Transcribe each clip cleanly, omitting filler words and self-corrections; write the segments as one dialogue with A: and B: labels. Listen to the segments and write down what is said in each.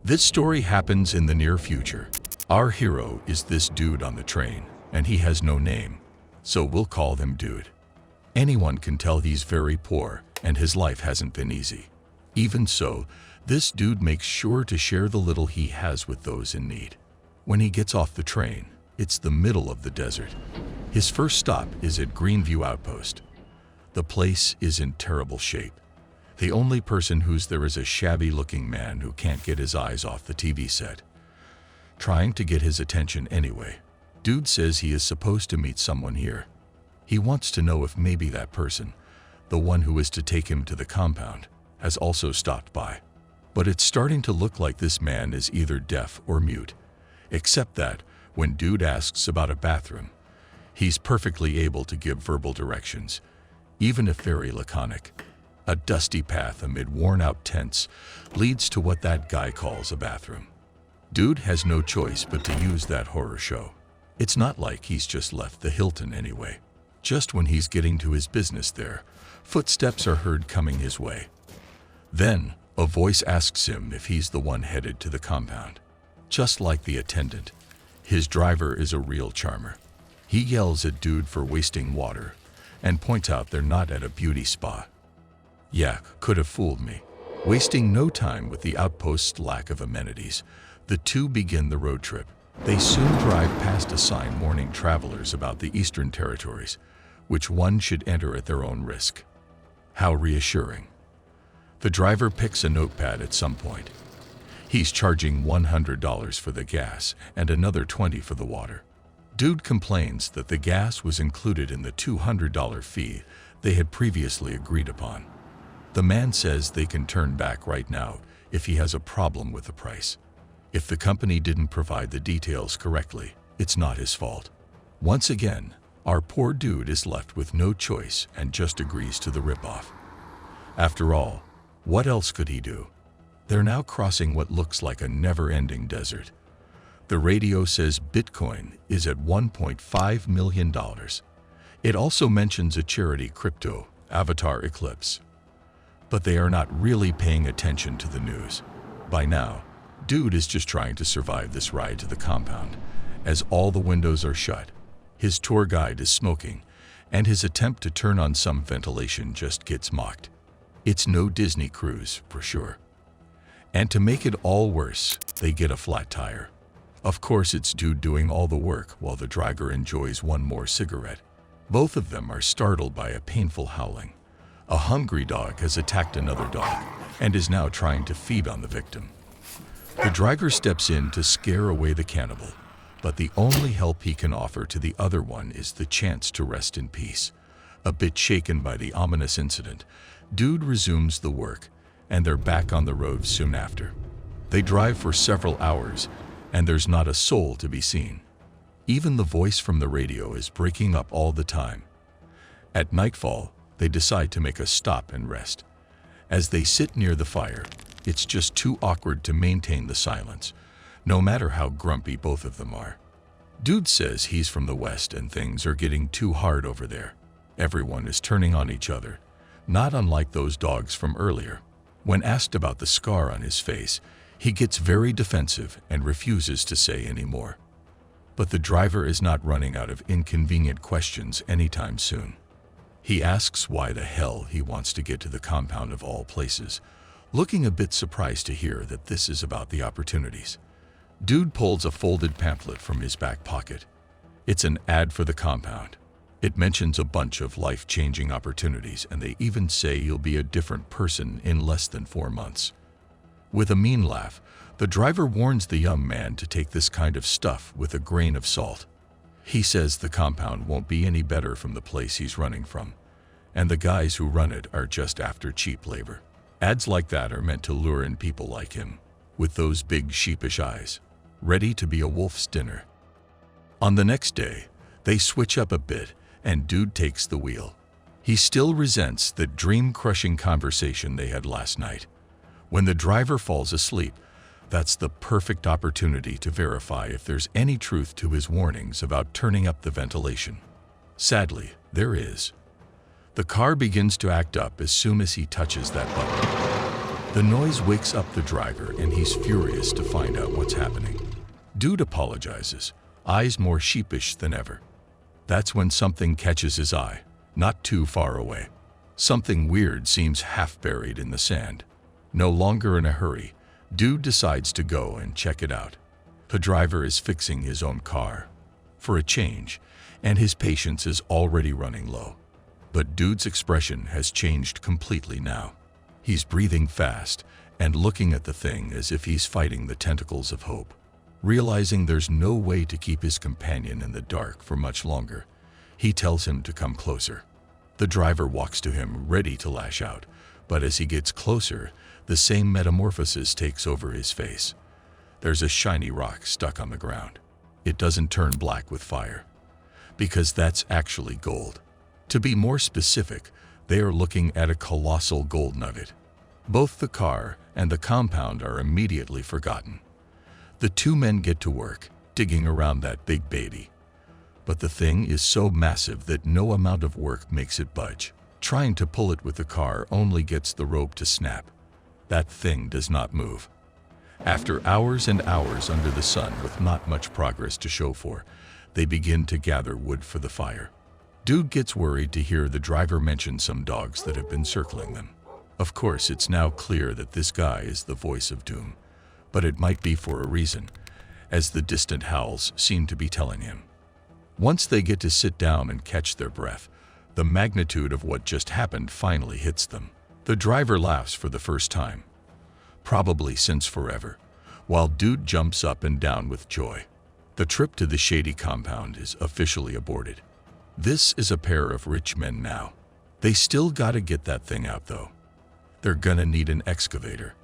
A: This story happens in the near future. Our hero is this dude on the train, and he has no name, so we'll call him Dude. Anyone can tell he's very poor, and his life hasn't been easy. Even so, this dude makes sure to share the little he has with those in need. When he gets off the train, it's the middle of the desert. His first stop is at Greenview Outpost. The place is in terrible shape. The only person who's there is a shabby-looking man who can't get his eyes off the TV set. Trying to get his attention anyway, Dude says he is supposed to meet someone here. He wants to know if maybe that person, the one who is to take him to the compound, has also stopped by. But it's starting to look like this man is either deaf or mute, except that when Dude asks about a bathroom, he's perfectly able to give verbal directions, even if very laconic. A dusty path amid worn-out tents leads to what that guy calls a bathroom. Dude has no choice but to use that horror show. It's not like he's just left the Hilton anyway. Just when he's getting to his business there, footsteps are heard coming his way. Then, a voice asks him if he's the one headed to the compound. Just like the attendant, his driver is a real charmer. He yells at Dude for wasting water and points out they're not at a beauty spa. Yeah, could have fooled me. Wasting no time with the outpost's lack of amenities, the two begin the road trip. They soon drive past a sign warning travelers about the Eastern Territories, which one should enter at their own risk. How reassuring. The driver picks a notepad at some point. He's charging $100 for the gas and another $20 for the water. Dude complains that the gas was included in the $200 fee they had previously agreed upon. The man says they can turn back right now if he has a problem with the price. If the company didn't provide the details correctly, it's not his fault. Once again, our poor Dude is left with no choice and just agrees to the ripoff. After all, what else could he do? They're now crossing what looks like a never-ending desert. The radio says Bitcoin is at $1.5 million. It also mentions a charity crypto, Avatar Eclipse. But they are not really paying attention to the news. By now, Dude is just trying to survive this ride to the compound, as all the windows are shut. His tour guide is smoking, and his attempt to turn on some ventilation just gets mocked. It's no Disney cruise, for sure. And to make it all worse, they get a flat tire. Of course, it's Dude doing all the work while the driver enjoys one more cigarette. Both of them are startled by a painful howling. A hungry dog has attacked another dog and is now trying to feed on the victim. The driver steps in to scare away the cannibal, but the only help he can offer to the other one is the chance to rest in peace. A bit shaken by the ominous incident, Dude resumes the work, and they're back on the road soon after. They drive for several hours, and there's not a soul to be seen. Even the voice from the radio is breaking up all the time. At nightfall, they decide to make a stop and rest. As they sit near the fire, it's just too awkward to maintain the silence, no matter how grumpy both of them are. Dude says he's from the West and things are getting too hard over there. Everyone is turning on each other, not unlike those dogs from earlier. When asked about the scar on his face, he gets very defensive and refuses to say any more. But the driver is not running out of inconvenient questions anytime soon. He asks why the hell he wants to get to the compound of all places, looking a bit surprised to hear that this is about the opportunities. Dude pulls a folded pamphlet from his back pocket. It's an ad for the compound. It mentions a bunch of life-changing opportunities, and they even say you'll be a different person in less than 4 months. With a mean laugh, the driver warns the young man to take this kind of stuff with a grain of salt. He says the compound won't be any better from the place he's running from, and the guys who run it are just after cheap labor. Ads like that are meant to lure in people like him, with those big sheepish eyes, ready to be a wolf's dinner. On the next day, they switch up a bit, and Dude takes the wheel. He still resents the dream-crushing conversation they had last night. When the driver falls asleep, that's the perfect opportunity to verify if there's any truth to his warnings about turning up the ventilation. Sadly, there is. The car begins to act up as soon as he touches that button. The noise wakes up the driver and he's furious to find out what's happening. Dude apologizes, eyes more sheepish than ever. That's when something catches his eye, not too far away. Something weird seems half buried in the sand. No longer in a hurry, Dude decides to go and check it out. The driver is fixing his own car, for a change, and his patience is already running low. But Dude's expression has changed completely now. He's breathing fast and looking at the thing as if he's fighting the tentacles of hope. Realizing there's no way to keep his companion in the dark for much longer, he tells him to come closer. The driver walks to him, ready to lash out, but as he gets closer, the same metamorphosis takes over his face. There's a shiny rock stuck on the ground. It doesn't turn black with fire, because that's actually gold. To be more specific, they are looking at a colossal gold nugget. Both the car and the compound are immediately forgotten. The two men get to work, digging around that big baby. But the thing is so massive that no amount of work makes it budge. Trying to pull it with the car only gets the rope to snap. That thing does not move. After hours and hours under the sun with not much progress to show for, they begin to gather wood for the fire. Dude gets worried to hear the driver mention some dogs that have been circling them. Of course, it's now clear that this guy is the voice of doom, but it might be for a reason, as the distant howls seem to be telling him. Once they get to sit down and catch their breath, the magnitude of what just happened finally hits them. The driver laughs for the first time, probably since forever, while Dude jumps up and down with joy. The trip to the shady compound is officially aborted. This is a pair of rich men now. They still gotta get that thing out though. They're gonna need an excavator,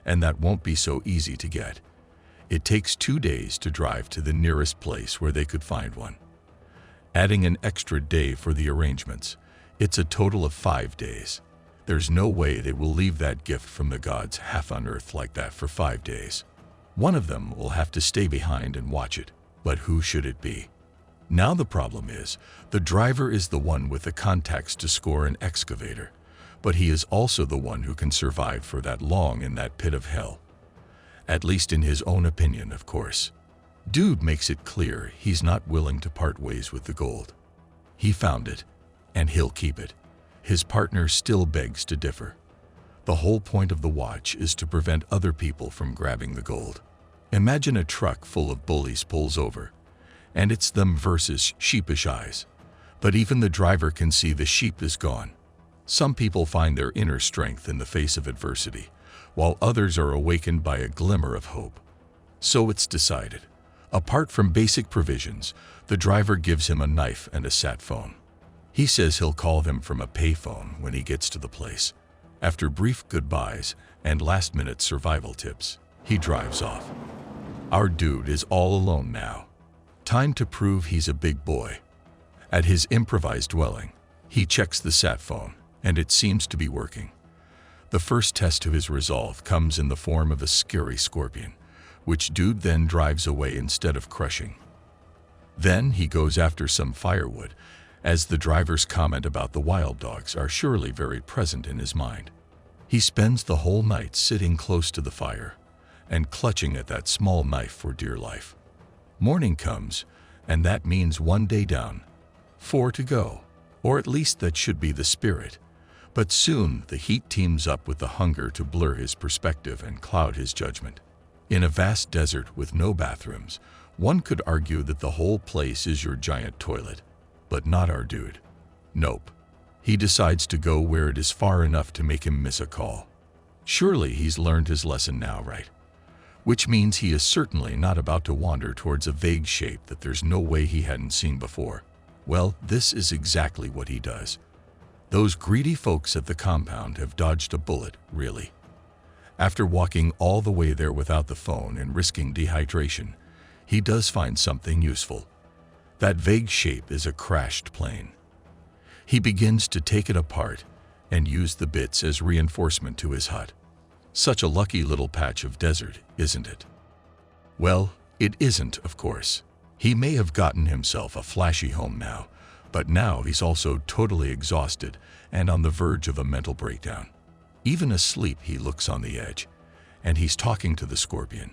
A: and that won't be so easy to get. It takes 2 days to drive to the nearest place where they could find one. Adding an extra day for the arrangements, it's a total of 5 days. There's no way they will leave that gift from the gods half on earth like that for 5 days. One of them will have to stay behind and watch it, but who should it be? Now the problem is, the driver is the one with the contacts to score an excavator, but he is also the one who can survive for that long in that pit of hell. At least in his own opinion, of course. Dude makes it clear he's not willing to part ways with the gold. He found it, and he'll keep it. His partner still begs to differ. The whole point of the watch is to prevent other people from grabbing the gold. Imagine a truck full of bullies pulls over, and it's them versus sheepish eyes. But even the driver can see the sheep is gone. Some people find their inner strength in the face of adversity, while others are awakened by a glimmer of hope. So it's decided. Apart from basic provisions, the driver gives him a knife and a sat phone. He says he'll call them from a payphone when he gets to the place. After brief goodbyes and last-minute survival tips, he drives off. Our dude is all alone now. Time to prove he's a big boy. At his improvised dwelling, he checks the sat phone, and it seems to be working. The first test of his resolve comes in the form of a scary scorpion, which Dude then drives away instead of crushing. Then he goes after some firewood, as the driver's comment about the wild dogs are surely very present in his mind. He spends the whole night sitting close to the fire and clutching at that small knife for dear life. Morning comes, and that means 1 day down, 4 to go, or at least that should be the spirit. But soon the heat teams up with the hunger to blur his perspective and cloud his judgment. In a vast desert with no bathrooms, one could argue that the whole place is your giant toilet. But not our dude. Nope. He decides to go where it is far enough to make him miss a call. Surely he's learned his lesson now, right? Which means he is certainly not about to wander towards a vague shape that there's no way he hadn't seen before. Well, this is exactly what he does. Those greedy folks at the compound have dodged a bullet, really. After walking all the way there without the phone and risking dehydration, he does find something useful. That vague shape is a crashed plane. He begins to take it apart and use the bits as reinforcement to his hut. Such a lucky little patch of desert, isn't it? Well, it isn't, of course. He may have gotten himself a flashy home now, but now he's also totally exhausted and on the verge of a mental breakdown. Even asleep, he looks on the edge, and he's talking to the scorpion.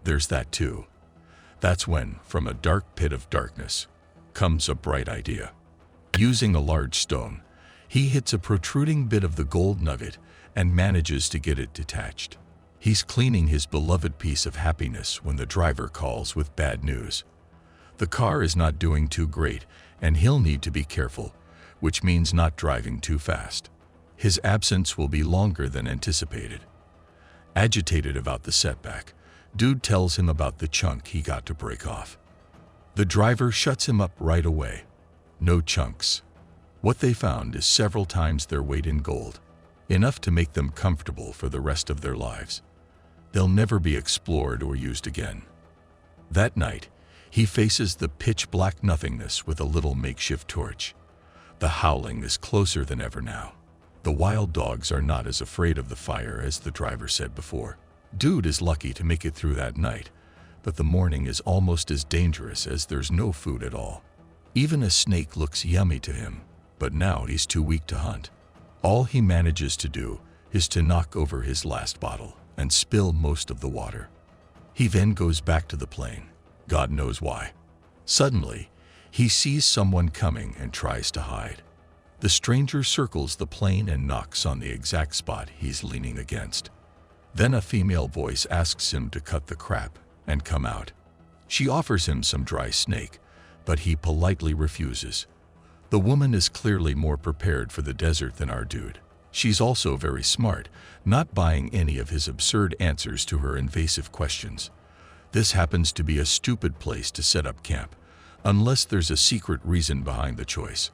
A: There's that too. That's when, from a dark pit of darkness, comes a bright idea. Using a large stone, he hits a protruding bit of the gold nugget and manages to get it detached. He's cleaning his beloved piece of happiness when the driver calls with bad news. The car is not doing too great, and he'll need to be careful, which means not driving too fast. His absence will be longer than anticipated. Agitated about the setback, Dude tells him about the chunk he got to break off. The driver shuts him up right away. No chunks. What they found is several times their weight in gold, enough to make them comfortable for the rest of their lives. They'll never be explored or used again. That night, he faces the pitch-black nothingness with a little makeshift torch. The howling is closer than ever now. The wild dogs are not as afraid of the fire as the driver said before. Dude is lucky to make it through that night, but the morning is almost as dangerous as there's no food at all. Even a snake looks yummy to him, but now he's too weak to hunt. All he manages to do is to knock over his last bottle and spill most of the water. He then goes back to the plane, God knows why. Suddenly, he sees someone coming and tries to hide. The stranger circles the plane and knocks on the exact spot he's leaning against. Then a female voice asks him to cut the crap and come out. She offers him some dry snake, but he politely refuses. The woman is clearly more prepared for the desert than our dude. She's also very smart, not buying any of his absurd answers to her invasive questions. This happens to be a stupid place to set up camp, unless there's a secret reason behind the choice.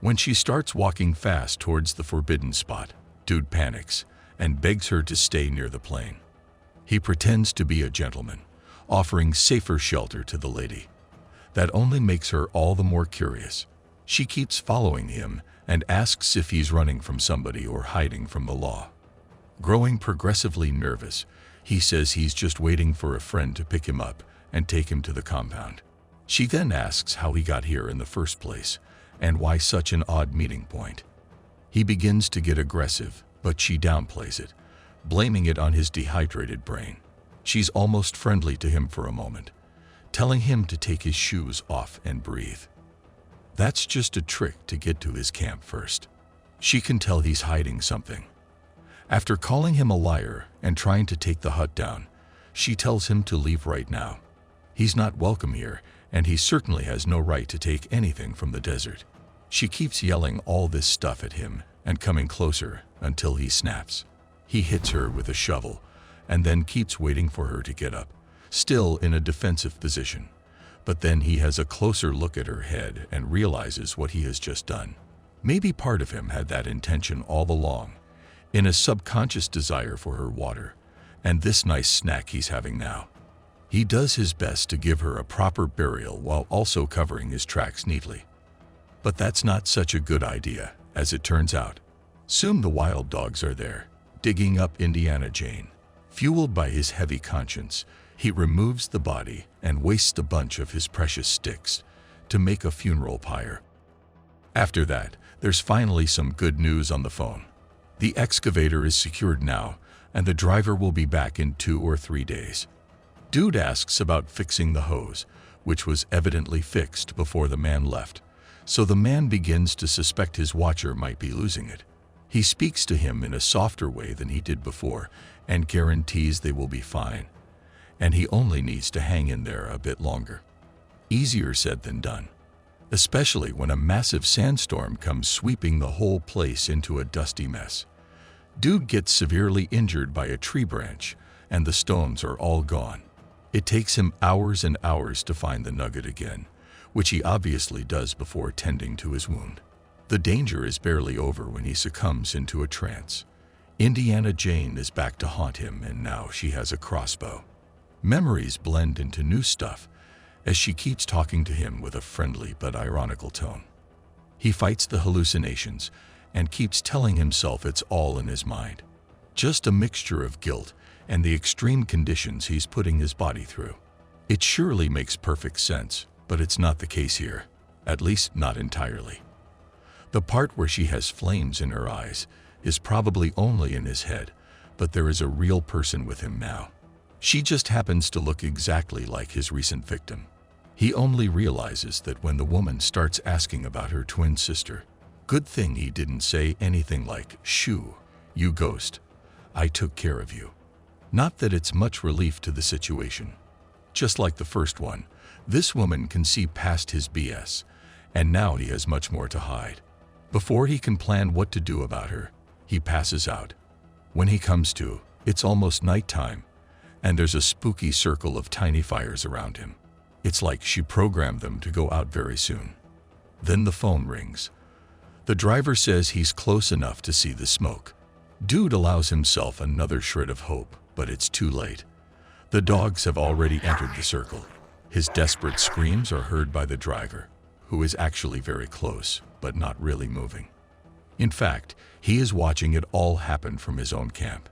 A: When she starts walking fast towards the forbidden spot, Dude panics and begs her to stay near the plane. He pretends to be a gentleman, offering safer shelter to the lady. That only makes her all the more curious. She keeps following him and asks if he's running from somebody or hiding from the law. Growing progressively nervous, he says he's just waiting for a friend to pick him up and take him to the compound. She then asks how he got here in the first place and why such an odd meeting point. He begins to get aggressive, but she downplays it, blaming it on his dehydrated brain. She's almost friendly to him for a moment, telling him to take his shoes off and breathe. That's just a trick to get to his camp first. She can tell he's hiding something. After calling him a liar and trying to take the hut down, she tells him to leave right now. He's not welcome here, and he certainly has no right to take anything from the desert. She keeps yelling all this stuff at him and coming closer until he snaps. He hits her with a shovel and then keeps waiting for her to get up, still in a defensive position. But then he has a closer look at her head and realizes what he has just done. Maybe part of him had that intention all along, in a subconscious desire for her water and this nice snack he's having now. He does his best to give her a proper burial while also covering his tracks neatly. But that's not such a good idea, as it turns out. Soon the wild dogs are there, digging up Indiana Jane. Fueled by his heavy conscience, he removes the body and wastes a bunch of his precious sticks to make a funeral pyre. After that, there's finally some good news on the phone. The excavator is secured now, and the driver will be back in 2 or 3 days. Dude asks about fixing the hose, which was evidently fixed before the man left, so the man begins to suspect his watcher might be losing it. He speaks to him in a softer way than he did before and guarantees they will be fine, and he only needs to hang in there a bit longer. Easier said than done, especially when a massive sandstorm comes sweeping the whole place into a dusty mess. Dude gets severely injured by a tree branch, and the stones are all gone. It takes him hours and hours to find the nugget again, which he obviously does before tending to his wound. The danger is barely over when he succumbs into a trance. Indiana Jane is back to haunt him, and now she has a crossbow. Memories blend into new stuff as she keeps talking to him with a friendly but ironical tone. He fights the hallucinations and keeps telling himself it's all in his mind. Just a mixture of guilt and the extreme conditions he's putting his body through. It surely makes perfect sense, but it's not the case here, at least not entirely. The part where she has flames in her eyes is probably only in his head, but there is a real person with him now. She just happens to look exactly like his recent victim. He only realizes that when the woman starts asking about her twin sister. Good thing he didn't say anything like, "Shoo, you ghost. I took care of you." Not that it's much relief to the situation. Just like the first one, this woman can see past his BS, and now he has much more to hide. Before he can plan what to do about her, he passes out. When he comes to, it's almost nighttime, and there's a spooky circle of tiny fires around him. It's like she programmed them to go out very soon. Then the phone rings. The driver says he's close enough to see the smoke. Dude allows himself another shred of hope, but it's too late. The dogs have already entered the circle. His desperate screams are heard by the driver, who is actually very close, but not really moving. In fact, he is watching it all happen from his own camp.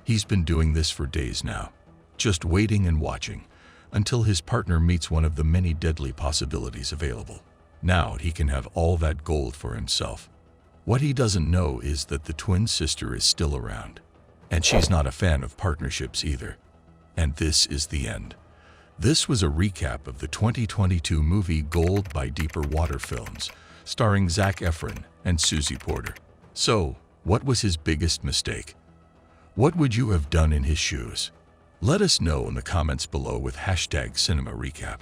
A: He's been doing this for days now, just waiting and watching, until his partner meets one of the many deadly possibilities available. Now he can have all that gold for himself. What he doesn't know is that the twin sister is still around, and she's not a fan of partnerships either. And this is the end. This was a recap of the 2022 movie Gold by Deeper Water Films, starring Zac Efron and Susie Porter. So, what was his biggest mistake? What would you have done in his shoes? Let us know in the comments below with #CinemaRecap.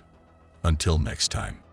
A: Until next time.